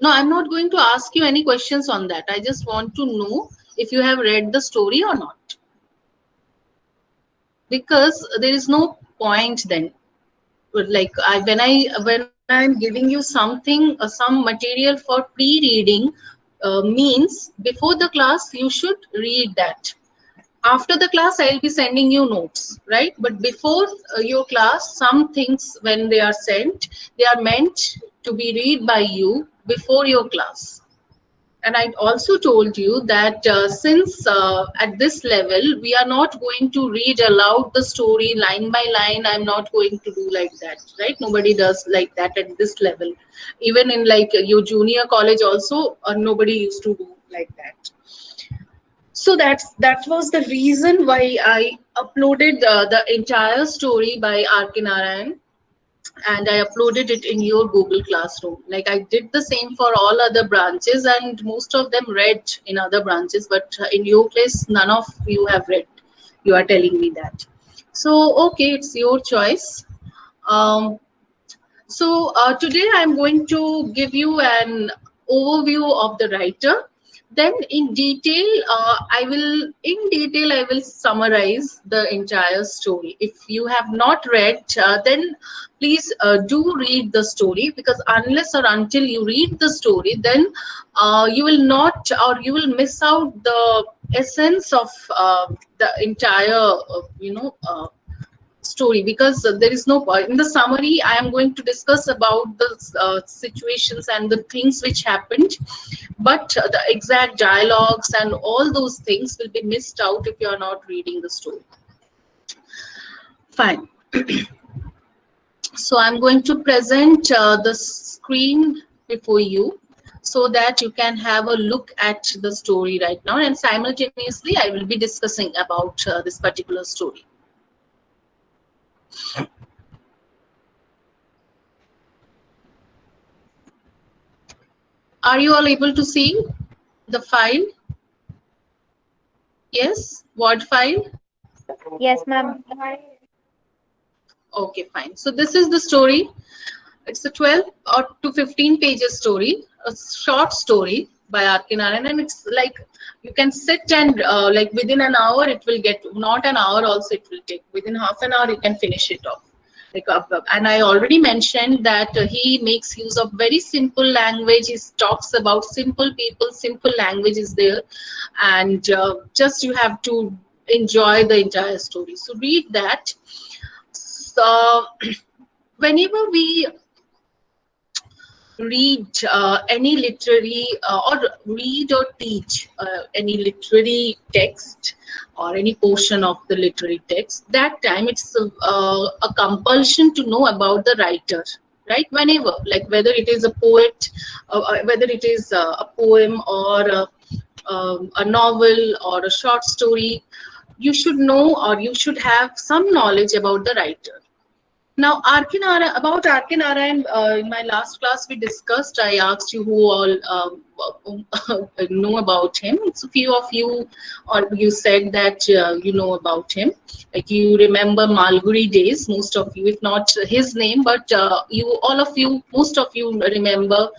No, I'm not going to ask you any questions on that. I just want to know if you have read the story or not, because there is no point then. Like when I'm giving you something, some material for pre-reading, means before the class you should read that. After the class I'll be sending you notes, right? But before your class, some things when they are sent, they are meant to be read by you before your class. And I also told you that since at this level we are not going to read aloud the story line by line, I'm not going to do like that, right? Nobody does like that at this level. Even in like your junior college also, nobody used to do like that. So that was the reason why I uploaded the entire story by R.K. Narayan, and I uploaded it in your Google Classroom. Like I did the same for all other branches, and most of them read in other branches, but in your place, none of you have read. You are telling me that. So, okay, it's your choice. Um, so today I'm going to give you an overview of the writer. Then I will summarize the entire story. If you have not read, then please do read the story, because unless or until you read the story, then you will not, or you will miss out the essence of the entire, story, because there is no point. In the summary I am going to discuss about the situations and the things which happened, but the exact dialogues and all those things will be missed out if you are not reading the story. Fine. So I'm going to present the screen before you so that you can have a look at the story right now, and simultaneously I will be discussing about this particular story. Are you all able to see the file? Yes, Word file. Yes, ma'am. Okay, fine. So this is the story. It's a 12 or to 15 pages story, a short story by R.K. Narayan, and it's like you can sit and like within an hour it will get, not an hour also it will take. Within half an hour you can finish it off. Like, and I already mentioned that he makes use of very simple language. He talks about simple people, simple language is there, and just you have to enjoy the entire story. So read that. So whenever we read any literary or read or teach any literary text or any portion of the literary text, that time it's a compulsion to know about the writer, right? Whenever, like whether it is a poet, whether it is a poem or a novel or a short story, you should know or you should have some knowledge about the writer. Now, R.K. Narayan, about R.K. Narayan, in my last class we discussed, I asked you who all know about him. So few of you, or you said that you know about him. Like you remember Malguri days, most of you, if not his name, but all of you, most of you remember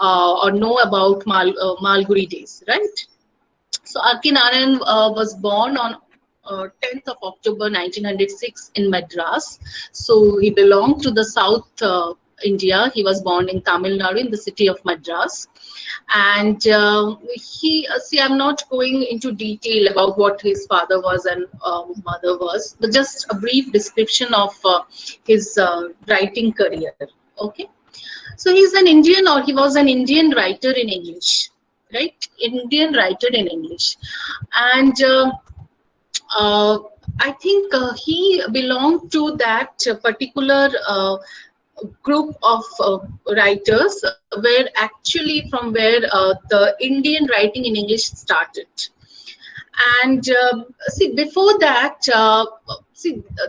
or know about Malguri days, right? So R.K. Narayan was born on 10th of October 1906 in Madras. So he belonged to the South India. He was born in Tamil Nadu in the city of Madras. And I'm not going into detail about what his father was and mother was, but just a brief description of his writing career. Okay. So he's an Indian, or he was an Indian writer in English, right? Indian writer in English. And uh, I think he belonged to that particular group of writers where actually from where the Indian writing in English started. And see, before that,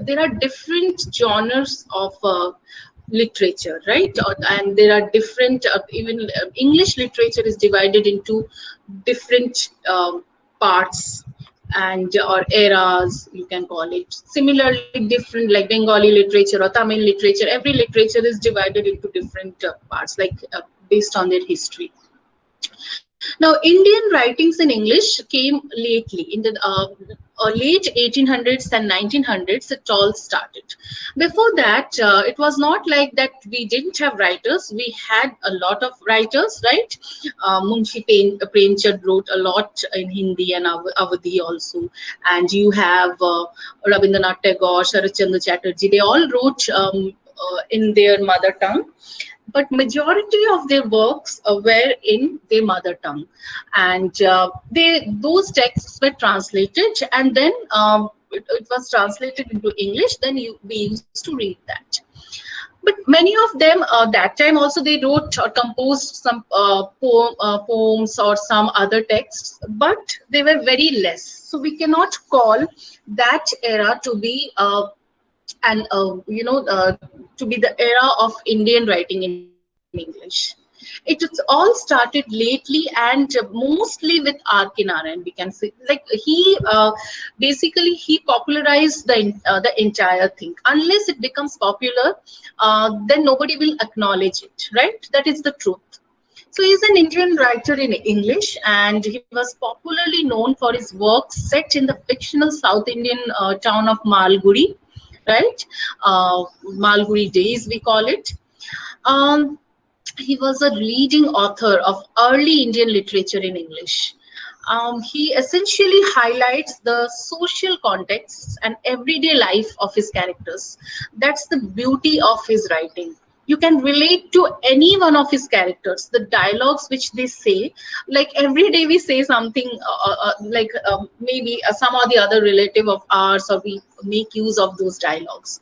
there are different genres of literature, right? And there are different, even English literature is divided into different parts and or eras, you can call it. Similarly, different like Bengali literature or Tamil literature, every literature is divided into different parts. Like based on their history. Now, Indian writings in English came lately in the late 1800s and 1900s. It all started. Before that, it was not like that. We didn't have writers. We had a lot of writers, right? Munshi Premchand wrote a lot in Hindi and Awadhi also, and you have Rabindranath Tagore, Sharat Chandra Chatterjee. They all wrote in their mother tongue, but majority of their works were in their mother tongue, and they those texts were translated, and then it was translated into English. Then we used to read that. But many of them that time also they wrote or composed some poems or some other texts, but they were very less. So we cannot call that era to be and to be the era of Indian writing in English. It is all started lately and mostly with R.K. Narayan. We can say like he basically he popularized the entire thing. Unless it becomes popular, then nobody will acknowledge it. Right? That is the truth. So he's an Indian writer in English, and he was popularly known for his works set in the fictional South Indian town of Malgudi, right? Malgudi Days, we call it. Um, he was a leading author of early Indian literature in English. He essentially highlights the social contexts and everyday life of his characters. That's the beauty of his writing. You can relate to any one of his characters, the dialogues which they say. Like every day we say something like maybe some or the other relative of ours, or we make use of those dialogues.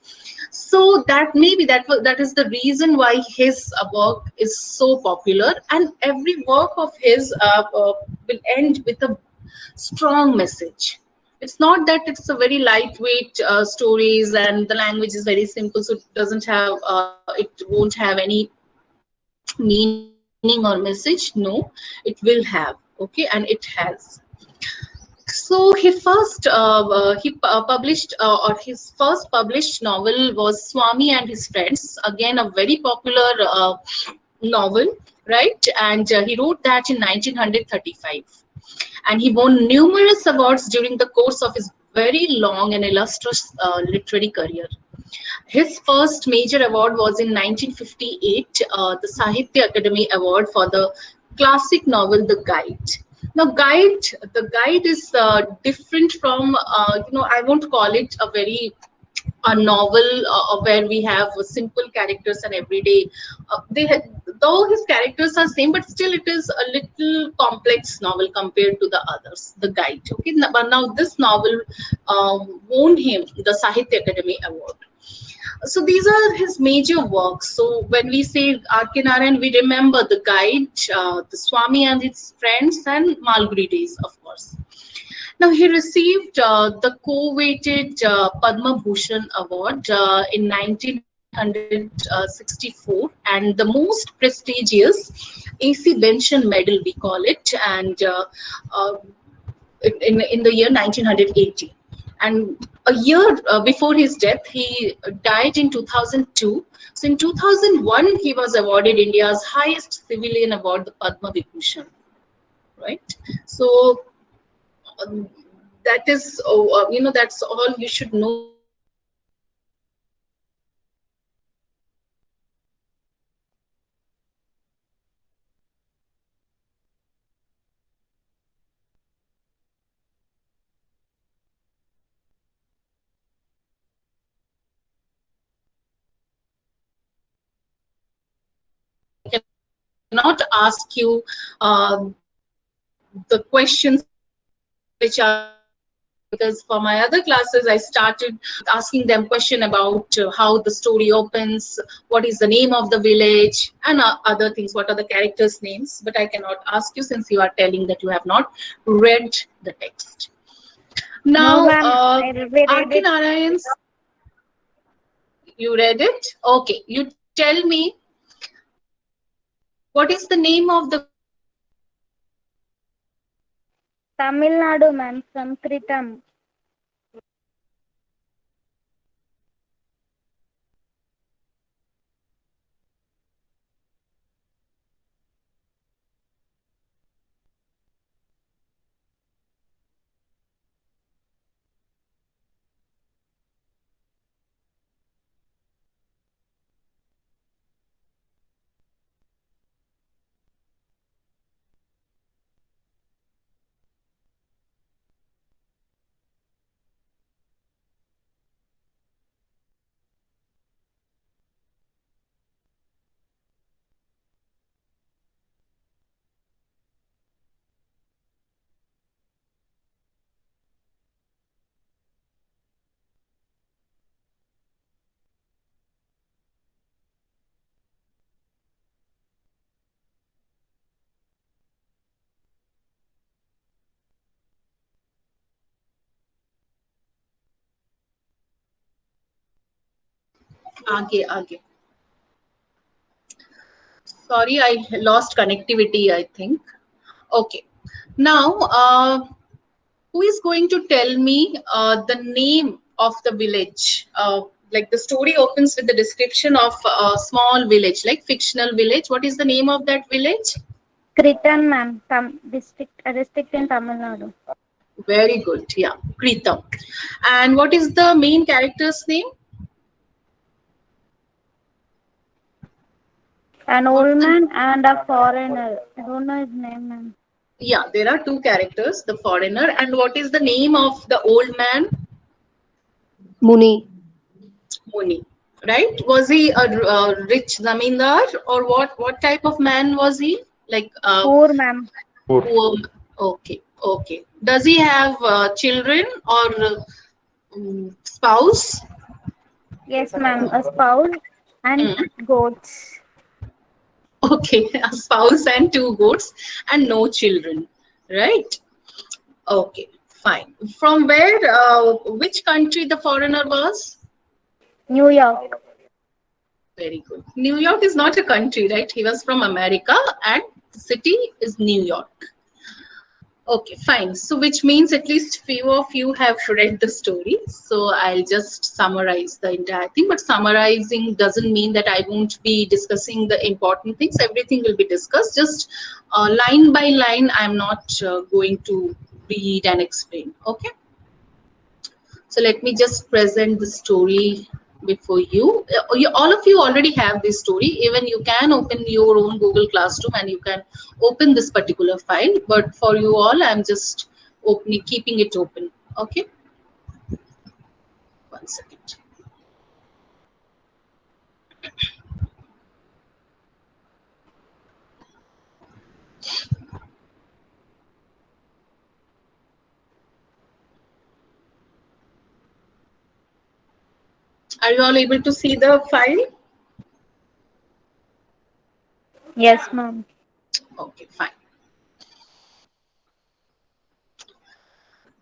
So that maybe that is the reason why his work is so popular, and every work of his will end with a strong message. It's not that it's a very lightweight stories and the language is very simple, so it doesn't have it won't have any meaning or message. No, it will have. Okay, and it has. So he published or his first published novel was Swami and his Friends. Again, a very popular novel, right? And he wrote that in 1935, and he won numerous awards during the course of his very long and illustrious literary career. His first major award was in 1958, the Sahitya Akademi Award for the classic novel The Guide. Now, the Guide is different from, I won't call it a novel where we have simple characters and everyday. Though his characters are same, but still it is a little complex novel compared to the others. The Guide. Okay, but now this novel won him the Sahitya Akademi Award. So these are his major works. So when we say R.K. Narayan, we remember The Guide, the Swami and his Friends, and Malgudi Days, of course. Now he received the coveted Padma Bhushan Award in 1964, and the most prestigious A.C. Benson Medal, we call it, and uh, in the year 1980. And a year before his death, he died in 2002. So in 2001, he was awarded India's highest civilian award, the Padma Vibhushan. Right. So um, that is, that's all you should know about R.K. Narayan. The questions which are because for my other classes I started asking them question about how the story opens, what is the name of the village, and other things, what are the characters names, but I cannot ask you since you are telling that you have not read the text. No, Now ma'am. We read RK it. Narayan's, you read it? Okay, you tell me what is the name of the village where he lives. Tamil Nadu, ma'am. Samkritam. आगे आगे. Sorry, I lost connectivity, I think. Okay. Now, who is going to tell me the name of the village? Like the story opens with the description of a small village, like fictional village. What is the name of that village? Kritan, ma'am. District in Tamil Nadu. Very good. Yeah, Kritam. And what is the main character's name? An What's old the, man and a foreigner. I don't know his name, ma'am. yeah, there are two characters, the foreigner. And what is the name of the old man? Muni. Muni, right? Was he a rich zamindar or what? What type of man was he? Like Poor, ma'am. Poor. poor. Okay, okay. Does he have children or spouse? Yes, ma'am. A spouse and Mm. goats. Okay, a spouse and two goats and no children, right? Okay, fine. From where? Which country the foreigner was? New York. Very good. New York is not a country, right? He was from America and the city is New York. Okay, fine. So, which means at least few of you have read the story. So, I'll just summarize the entire thing. But summarizing doesn't mean that I won't be discussing the important things. Everything will be discussed. Just line by line, I'm not going to read and explain. Okay. So let me just present the story before you. All of you already have this story. Even you can open your own Google Classroom and you can open this particular file. But for you all, I'm just opening, keeping it open. Okay. One second. Are you all able to see the file? Yes, ma'am. Okay, fine.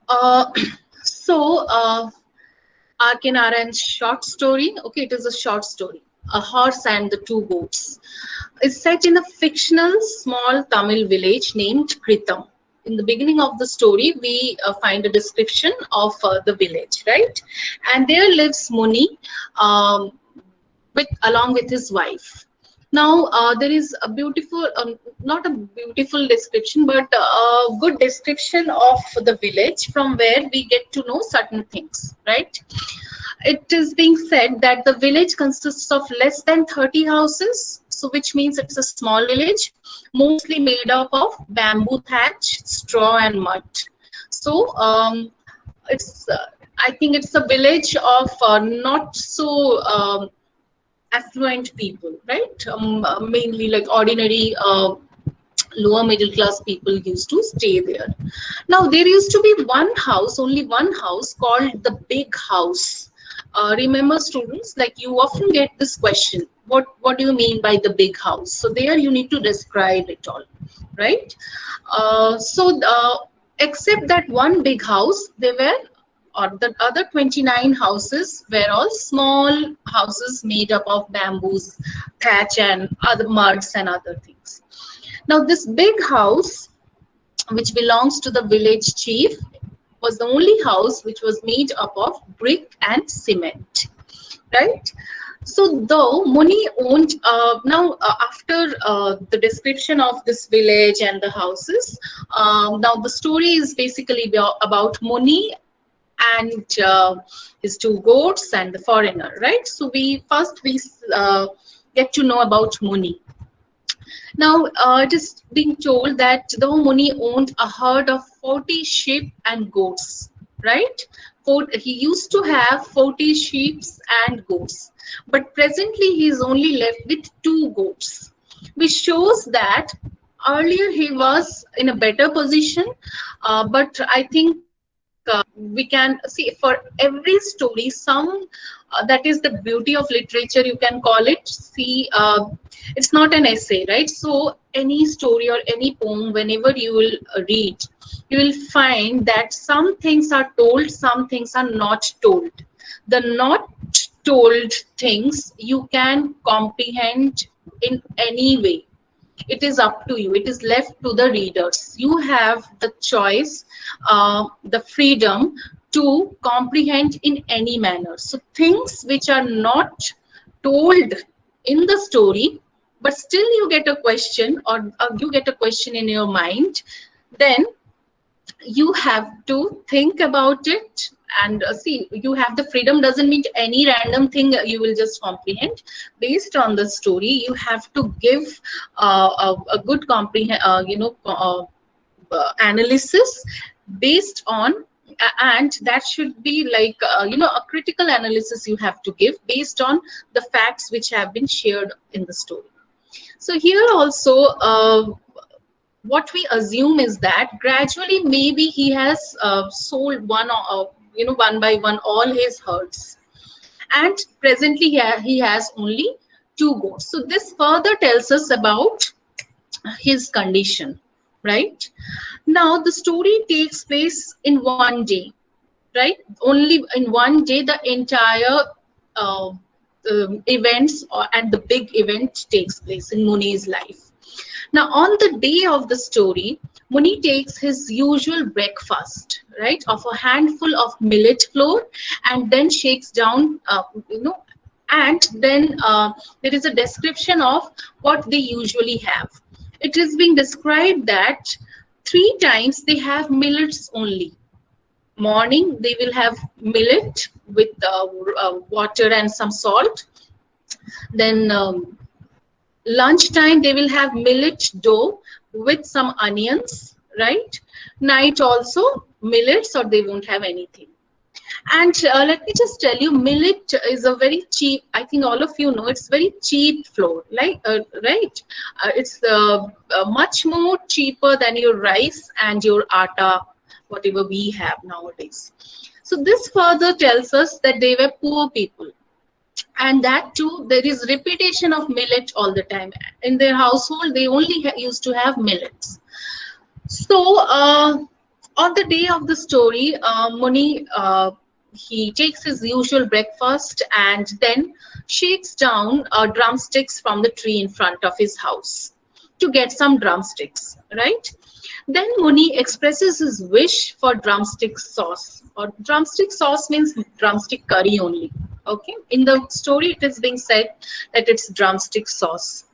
Uh, so, R.K. Narayan's short story. Okay, it is a short story. A Horse and the Two Goats. Is set in a fictional small Tamil village named Kritam. In the beginning of the story, we find a description of the village, right? And there lives Muni along with his wife. Now, there is a beautiful, not a beautiful description, but a good description of the village from where we get to know certain things, right? It is being said that the village consists of less than 30 houses, so which means it's a small village, mostly made up of bamboo thatch, straw, and mud. So it's I think it's a village of not so affluent people, right? Mainly like ordinary lower middle class people used to stay there. Now there used to be one house, only one house called the big house. Remember students, like you often get this question, what do you mean by the big house? So there you need to describe it all, right? Except that one big house, there were or the other 29 houses were all small houses made up of bamboos, thatch and other muds and other things. Now this big house, which belongs to the village chief, was the only house which was made up of brick and cement, right? So though Muni owned, after the description of this village and the houses, now the story is basically about Muni and his two goats and the foreigner, right? So we get to know about Muni. Now, it is being told that the Muni owned a herd of 40 sheep and goats, right? He used to have 40 sheep and goats, but presently he is only left with two goats, which shows that earlier he was in a better position. But I think we can see for every story some that is the beauty of literature, you can call it. See, it's not an essay, right? So any story or any poem, whenever you will read, you will find that some things are told, some things are not told. The not told things you can comprehend in any way. It is up to you. It is left to the readers. You have the choice, the freedom to comprehend in any manner. So things which are not told in the story, but still you get a question, or you get a question in your mind, then you have to think about it. And see, you have the freedom doesn't mean any random thing you will just comprehend. Based on the story, you have to give a good comprehend analysis based on, and that should be like a critical analysis you have to give based on the facts which have been shared in the story. So here also, what we assume is that gradually maybe he has sold one by one all his herds, and presently he has only two goats. So this further tells us about his condition, right? Now the story takes place in one day, right? Only in one day the entire uh, events and the big event takes place in Muni's life. Now, on the day of the story, Muni takes his usual breakfast, right, of a handful of millet flour, and then shakes down, and then there is a description of what they usually have. It is being described that three times they have millets only. Morning, they will have millet with water and some salt. Then lunchtime they will have millet dough with some onions, right? Night also millets, or they won't have anything. And let me just tell you, millet is a very cheap, I think all of you know, it's very cheap flour, like right? It's much more cheaper than your rice and your atta, whatever we have nowadays. So this further tells us that they were poor people, and that too there is repetition of millet all the time in their household. They only used to have millets. So on the day of the story, Muni, he takes his usual breakfast and then shakes down drumsticks from the tree in front of his house to get some drumsticks, right? Then Muni expresses his wish for drumstick sauce. Or drumstick sauce means drumstick curry only. Okay. In the story, it is being said that it's drumstick sauce.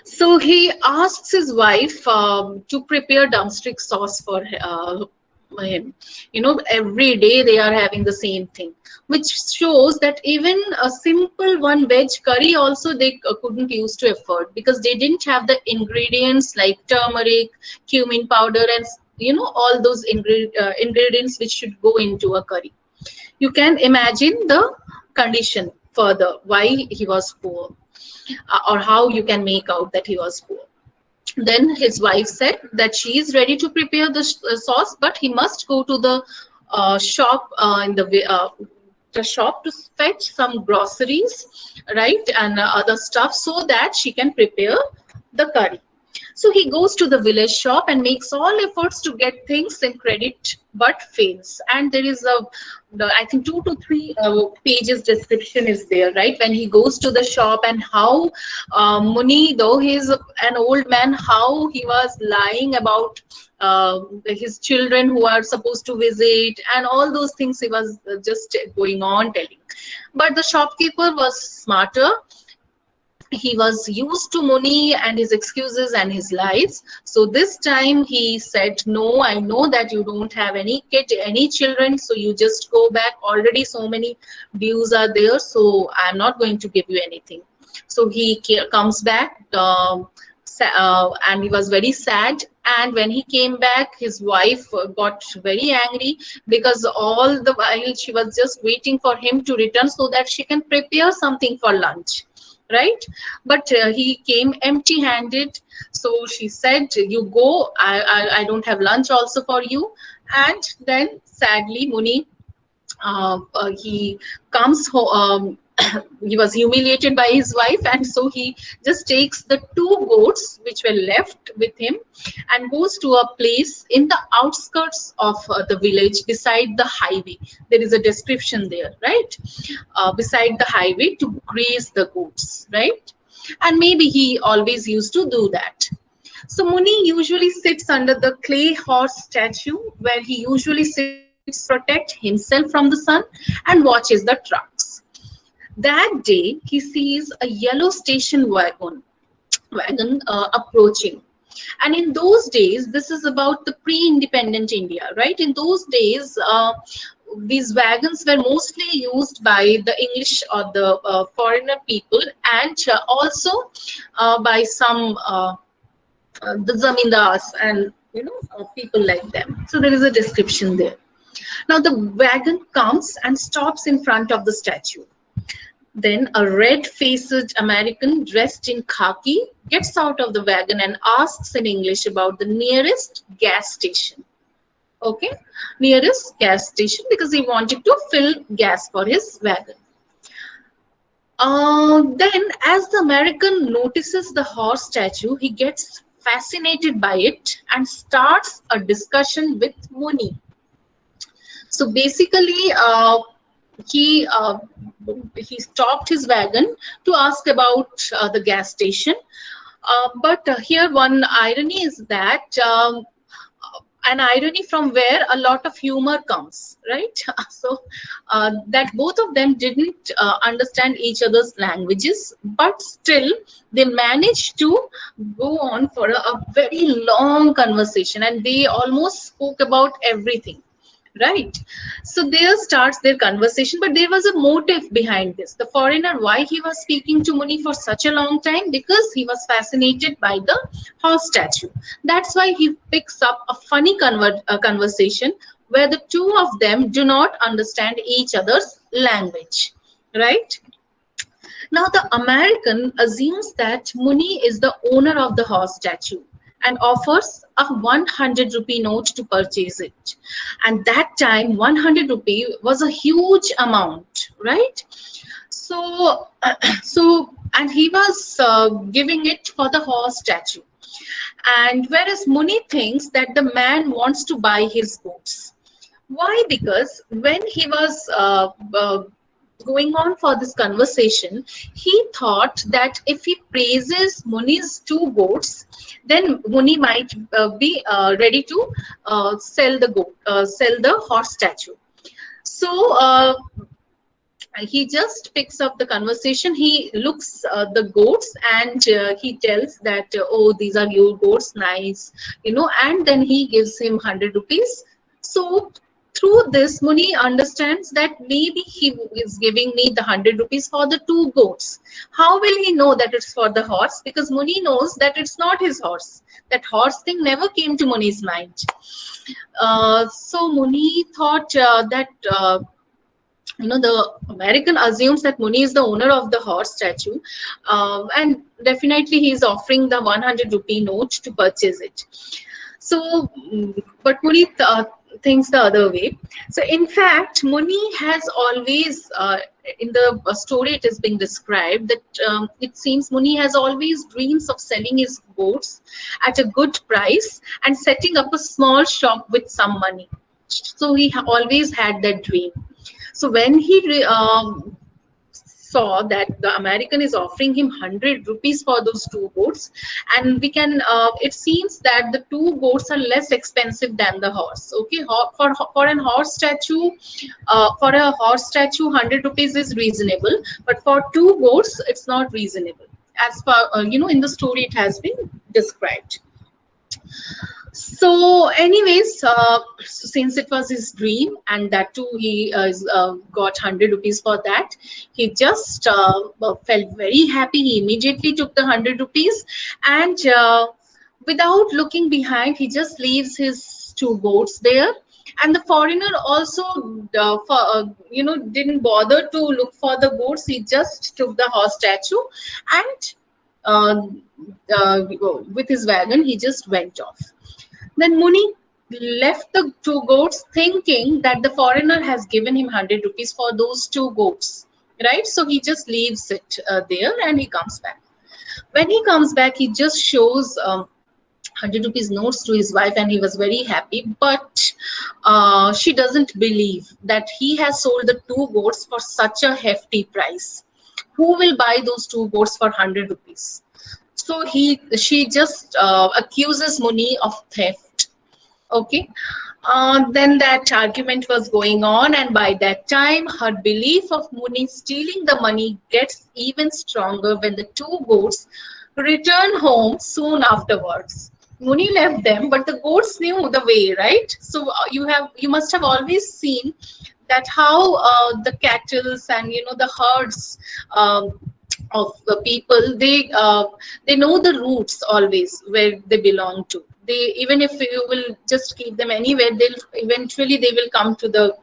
So he asks his wife to prepare drumstick sauce for him. You know, every day they are having the same thing, which shows that even a simple one veg curry also they couldn't use to afford, because they didn't have the ingredients like turmeric, cumin powder, and all those ingredients which should go into a curry. You can imagine the condition further why he was poor, or how you can make out that he was poor. Then his wife said that she is ready to prepare the sauce, but he must go to the shop in the shop to fetch some groceries, right, and other stuff, so that she can prepare the curry. So he goes to the village shop and makes all efforts to get things in credit, but fails. And there is I think 2 to 3 pages description is there, right? When he goes to the shop, and how Muni, though he's an old man, how he was lying about his children who are supposed to visit, and all those things he was just going on telling. But the shopkeeper was smarter. He was used to Muni and his excuses and his lies. So this time he said, no, I know that you don't have any kid, any children, so you just go back. Already so many dues are there, so I'm not going to give you anything. So he comes back, and he was very sad. And when he came back, his wife got very angry, because all the while she was just waiting for him to return so that she can prepare something for lunch, right? But he came empty handed. So she said, you go, I don't have lunch also for you. And then sadly Muni, he comes home, he was humiliated by his wife, and so he just takes the two goats which were left with him and goes to a place in the outskirts of the village beside the highway. There is a description there, right? Beside the highway to graze the goats, right? And maybe he always used to do that. So Muni usually sits under the clay horse statue where he usually sits to protect himself from the sun and watches the trucks. That day, he sees a yellow station wagon approaching. And in those days, this is about the pre-independent India, right? In those days, these wagons were mostly used by the English or the foreigner people, and also by some the zamindars and people like them. So there is a description there. Now the wagon comes and stops in front of the statue. Then a red-faced American dressed in khaki gets out of the wagon and asks in English about the nearest gas station. Okay, nearest gas station, because he wanted to fill gas for his wagon. Then, as the American notices the horse statue, he gets fascinated by it and starts a discussion with Muni. So basically, he uh, he stopped his wagon to ask about the gas station. But here one irony is that an irony from where a lot of humor comes, right? So that both of them didn't understand each other's languages, but still they managed to go on for a very long conversation, and they almost spoke about everything, right? So there starts their conversation, but there was a motive behind this. The foreigner, why he was speaking to Muni for such a long time? Because he was fascinated by the horse statue. That's why he picks up a funny conversation where the two of them do not understand each other's language, right? Now, the American assumes that Muni is the owner of the horse statue and offers a 100 rupee note to purchase it. And that time, 100 rupee was a huge amount, right? So, and he was giving it for the horse statue. And whereas Muni thinks that the man wants to buy his goods. Why? Because when he was going on for this conversation, he thought that if he praises Muni's two goats, then Muni might be ready to sell the horse statue. So he just picks up the conversation. He looks the goats and he tells that, oh, these are your goats, nice, and then he gives him 100 rupees. So through this, Muni understands that maybe he is giving me the 100 rupees for the two goats. How will he know that it's for the horse? Because Muni knows that it's not his horse. That horse thing never came to Muni's mind. So Muni thought that the American assumes that Muni is the owner of the horse statue, and definitely he is offering the 100 rupee note to purchase it. So, but Muni thinks the other way. So, in fact, Muni has always, in the story it is being described, that it seems Muni has always dreams of selling his goats at a good price and setting up a small shop with some money. So, he always had that dream. So when he saw that the American is offering him 100 rupees for those two goats, and we can, it seems that the two goats are less expensive than the horse. Okay, for an horse statue, 100 rupees is reasonable, but for two goats, it's not reasonable. As per in the story, it has been described. So anyways, since it was his dream, and that too he got 100 rupees for that, he just felt very happy. He immediately took the 100 rupees, and without looking behind, he just leaves his two goats there. And the foreigner also didn't bother to look for the goats. He just took the horse statue, and uh, with his wagon he just went off. Then Muni left the two goats thinking that the foreigner has given him 100 rupees for those two goats. right? So he just leaves it there and he comes back. When he comes back, he just shows 100 rupees notes to his wife, and he was very happy. But she doesn't believe that he has sold the two goats for such a hefty price. Who will buy those two goats for 100 rupees? So she just accuses Muni of theft. Okay. Then that argument was going on, and by that time, her belief of Muni stealing the money gets even stronger when the two goats return home soon afterwards. Muni left them, but the goats knew the way, right? So you must have always seen that how the cattle and the herds of the people, they know the roots always where they belong to. They, even if you will just keep them anywhere, they'll eventually they will come to the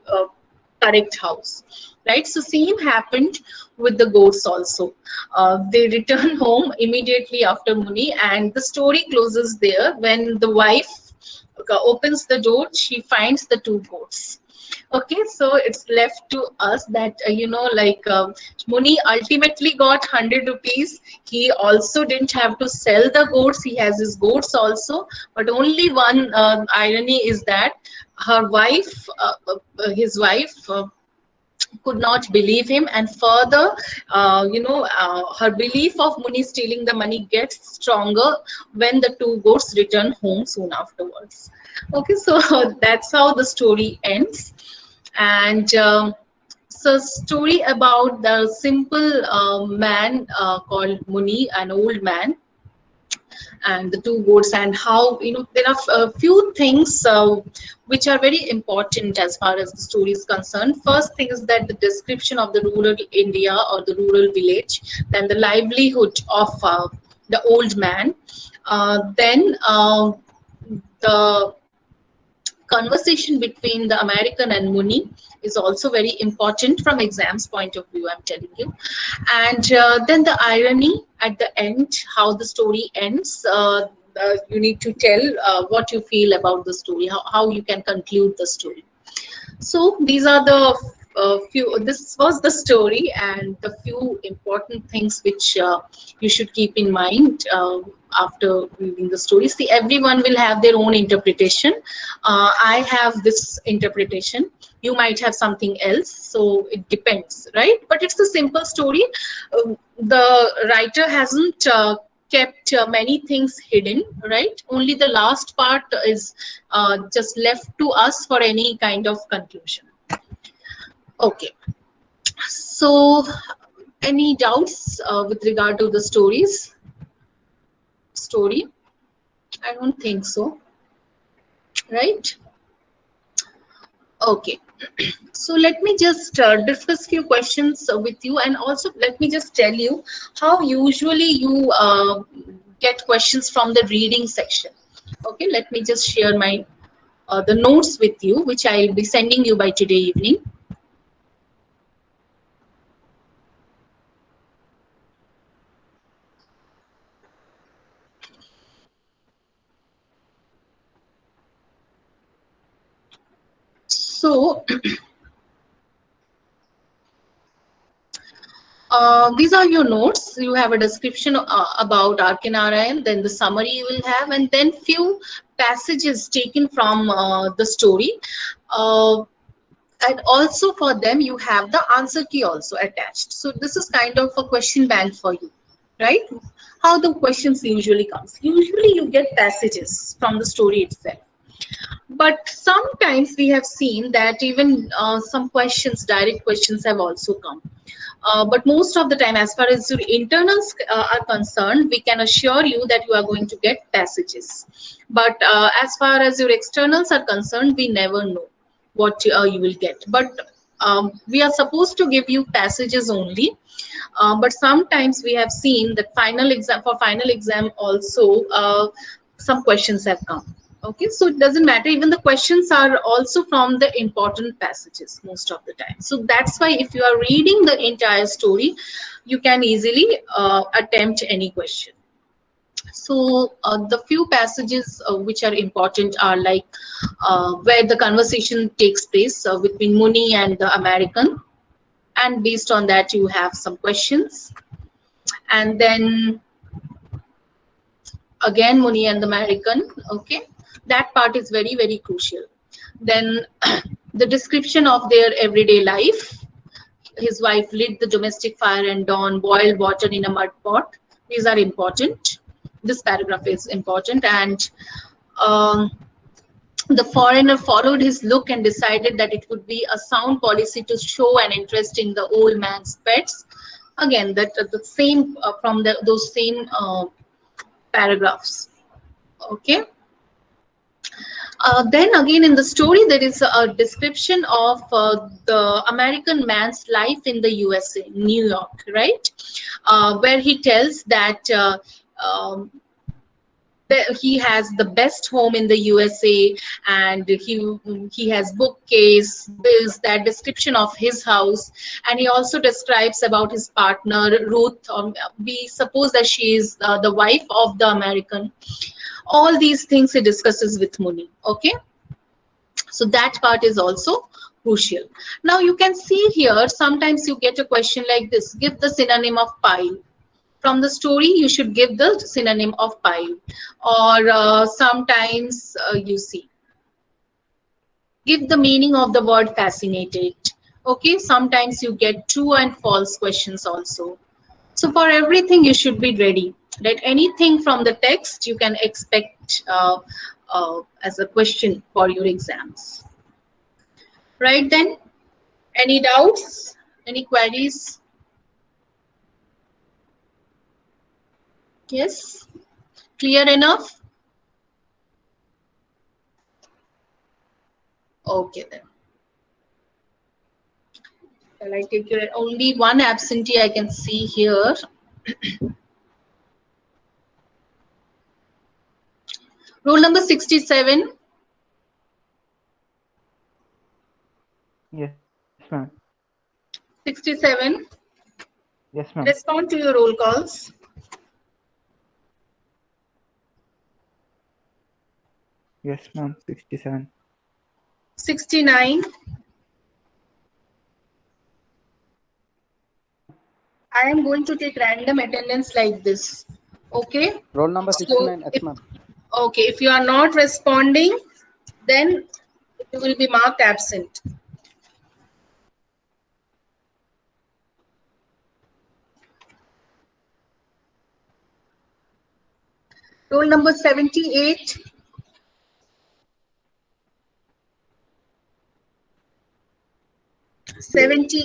correct house, right? So same happened with the goats also. They return home immediately after Muni, and the story closes there. When the wife opens the door, she finds the two goats. Okay, so it's left to us that like Muni ultimately got 100 rupees. He also didn't have to sell the goats. He has his goats also, but only one irony is that her wife, his wife. Could not believe him, and further her belief of Muni stealing the money gets stronger when the two goats return home soon afterwards. Okay, so that's how the story ends. And so story about the simple man called Muni, an old man, and the two goats, and how there are a few things which are very important as far as the story is concerned. First thing is that the description of the rural India or the rural village, then the livelihood of the old man, then the conversation between the American and Muni is also very important from exams point of view, I'm telling you. And then the irony at the end, how the story ends. You need to tell what you feel about the story, how you can conclude the story. So these are the few. This was the story, and the few important things which you should keep in mind after reading the story. See, everyone will have their own interpretation. I have this interpretation. You might have something else, so it depends, right? But it's a simple story. The writer hasn't kept many things hidden, right? Only the last part is just left to us for any kind of conclusion. Okay, so any doubts with regard to the story? I don't think so, right? Okay, so let me just discuss few questions with you, and also let me just tell you how usually you get questions from the reading section. Okay, let me just share my the notes with you, which I'll be sending you by today evening. So these are your notes. You have a description about R.K. Narayan, then the summary you will have, and then few passages taken from the story. Uh, and also for them, you have the answer key also attached. So this is kind of a question bank for you, right? How the questions usually comes. Usually you get passages from the story itself. But sometimes we have seen that even some questions, direct questions have also come. But most of the time, as far as your internals are concerned, we can assure you that you are going to get passages. But as far as your externals are concerned, we never know what you will get. But we are supposed to give you passages only. But sometimes we have seen that final exam also some questions have come. Okay, so it doesn't matter, even the questions are also from the important passages most of the time. So that's why if you are reading the entire story, you can easily attempt any question. So the few passages which are important are like where the conversation takes place between Muni and the American. and based on that you have some questions. And then again Muni and the American, okay, that part is very, very crucial. Then the description of their everyday life. His wife lit the domestic fire and Don boiled water in a mud pot. These are important. This paragraph is important. And um, the foreigner followed his look and decided that it would be a sound policy to show an interest in the old man's pets. Again, that the same from those same paragraphs. Okay. Then again in the story there is a description of the American man's life in the USA, New York, right? Where he tells that um, he has the best home in the USA, and he has bookcase. There's that description of his house, and he also describes about his partner Ruth. We suppose that she is the wife of the American. All these things he discusses with Muni. Okay, so that part is also crucial. Now you can see here sometimes you get a question like this: give the synonym of pile. From the story you should give the synonym of pile. Or sometimes you see, give the meaning of the word fascinated. Okay, sometimes you get true and false questions also. So for everything you should be ready, that anything from the text you can expect as a question for your exams. Right then, any doubts, any queries? Yes, clear enough? Okay then. Shall I take your only one absentee I can see here? Roll number 67. Yes, ma'am. 67. Yes, ma'am. Respond to your roll calls. Yes, ma'am. 67. 69. I am going to take random attendance like this. Okay. Roll number So 69, if, ma'am. okay, if you are not responding, then you will be marked absent. Roll number 78. 78.